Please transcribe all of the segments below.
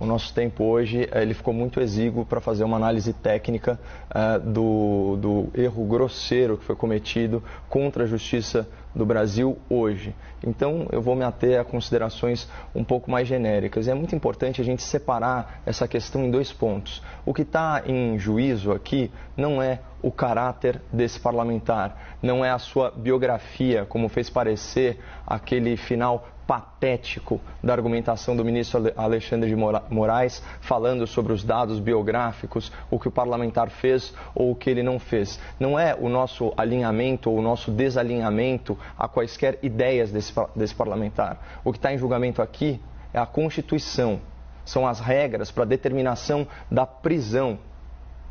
O nosso tempo hoje ele ficou muito exíguo para fazer uma análise técnica do erro grosseiro que foi cometido contra a Justiça do Brasil hoje. Então eu vou me ater a considerações um pouco mais genéricas. E é muito importante a gente separar essa questão em dois pontos. O que está em juízo aqui não é o caráter desse parlamentar, não é a sua biografia, como fez parecer aquele final patético da argumentação do ministro Alexandre de Moraes, falando sobre os dados biográficos, o que o parlamentar fez ou o que ele não fez. Não é o nosso alinhamento ou o nosso desalinhamento a quaisquer ideias desse parlamentar. O que está em julgamento aqui é a Constituição, são as regras para a determinação da prisão,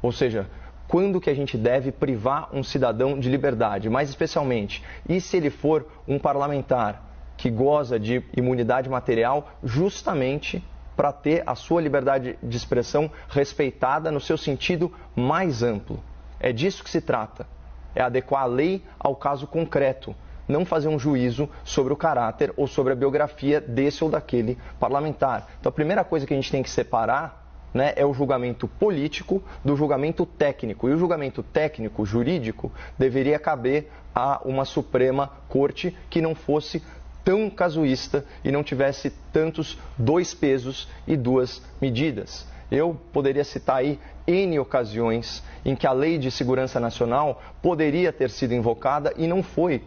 ou seja, quando que a gente deve privar um cidadão de liberdade, mais especialmente, e se ele for um parlamentar que goza de imunidade material justamente para ter a sua liberdade de expressão respeitada no seu sentido mais amplo. É disso que se trata, é adequar a lei ao caso concreto, não fazer um juízo sobre o caráter ou sobre a biografia desse ou daquele parlamentar. Então a primeira coisa que a gente tem que separar, né, é o julgamento político do julgamento técnico. E o julgamento técnico, jurídico, deveria caber a uma Suprema Corte que não fosse tão casuísta e não tivesse tantos dois pesos e duas medidas. Eu poderia citar aí N ocasiões em que a Lei de Segurança Nacional poderia ter sido invocada e não foi.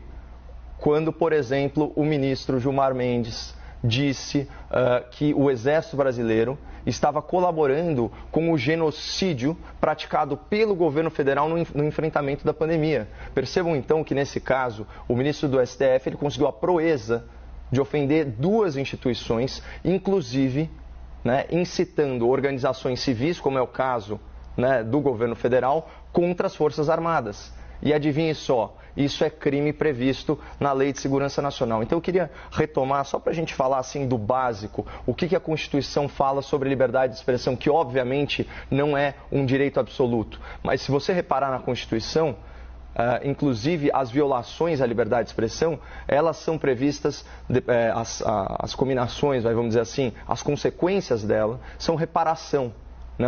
Quando, por exemplo, o ministro Gilmar Mendes disse que o Exército Brasileiro estava colaborando com o genocídio praticado pelo governo federal no enfrentamento da pandemia. Percebam então que nesse caso o ministro do STF ele conseguiu a proeza de ofender duas instituições, inclusive, né, incitando organizações civis, como é o caso, né, do governo federal, contra as Forças Armadas. E adivinhe só, isso é crime previsto na Lei de Segurança Nacional. Então eu queria retomar, só para a gente falar assim do básico, o que a Constituição fala sobre liberdade de expressão, que obviamente não é um direito absoluto. Mas se você reparar na Constituição, inclusive as violações à liberdade de expressão, elas são previstas, as combinações, vamos dizer assim, as consequências dela são reparação.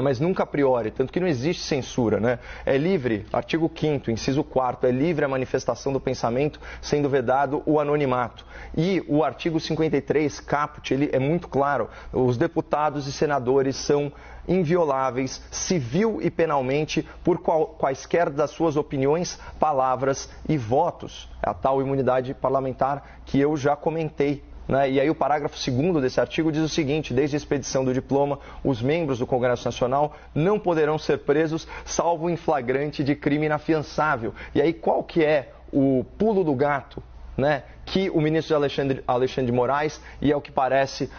Mas nunca a priori, tanto que não existe censura, né? É livre, artigo 5º, inciso 4º, é livre a manifestação do pensamento, sendo vedado o anonimato. E o artigo 53, caput, ele é muito claro, os deputados e senadores são invioláveis, civil e penalmente, por quaisquer das suas opiniões, palavras e votos. É a tal imunidade parlamentar que eu já comentei. E aí o parágrafo 2º desse artigo diz o seguinte: desde a expedição do diploma, os membros do Congresso Nacional não poderão ser presos, salvo em flagrante de crime inafiançável. E aí qual que é o pulo do gato, né, que o ministro Alexandre de Moraes e, ao que parece,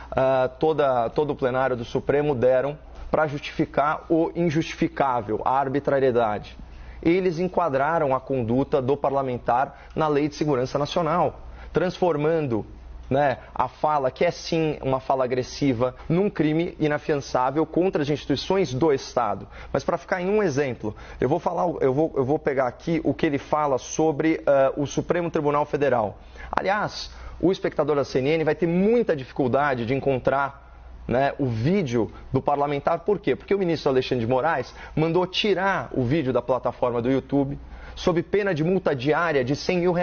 todo o plenário do Supremo deram para justificar o injustificável, a arbitrariedade? Eles enquadraram a conduta do parlamentar na Lei de Segurança Nacional, transformando, né, a fala, que é sim uma fala agressiva, num crime inafiançável contra as instituições do Estado. Mas para ficar em um exemplo, eu vou pegar aqui o que ele fala sobre o Supremo Tribunal Federal. Aliás, o espectador da CNN vai ter muita dificuldade de encontrar, né, o vídeo do parlamentar. Por quê? Porque o ministro Alexandre de Moraes mandou tirar o vídeo da plataforma do YouTube, sob pena de multa diária de R$100 mil.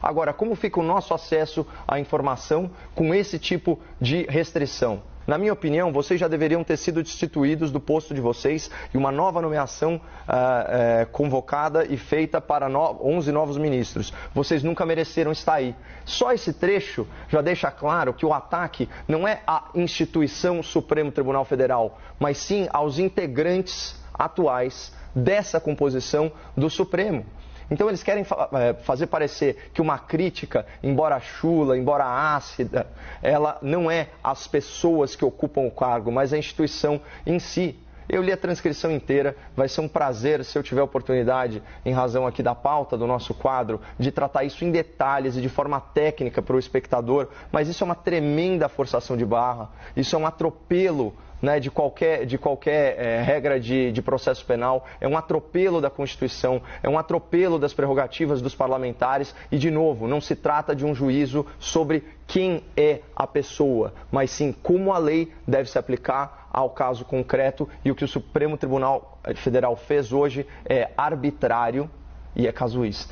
Agora, como fica o nosso acesso à informação com esse tipo de restrição? Na minha opinião, vocês já deveriam ter sido destituídos do posto de vocês e uma nova nomeação convocada e feita para 11 novos ministros. Vocês nunca mereceram estar aí. Só esse trecho já deixa claro que o ataque não é à instituição Supremo Tribunal Federal, mas sim aos integrantes atuais dessa composição do Supremo. Então eles querem fazer parecer que uma crítica, embora chula, embora ácida, ela não é as pessoas que ocupam o cargo, mas a instituição em si. Eu li a transcrição inteira, vai ser um prazer, se eu tiver oportunidade, em razão aqui da pauta do nosso quadro, de tratar isso em detalhes e de forma técnica para o espectador, mas isso é uma tremenda forçação de barra, isso é um atropelo, né, de qualquer regra de processo penal, é um atropelo da Constituição, é um atropelo das prerrogativas dos parlamentares e, de novo, não se trata de um juízo sobre quem é a pessoa, mas sim como a lei deve se aplicar ao caso concreto, e o que o Supremo Tribunal Federal fez hoje é arbitrário e é casuísta.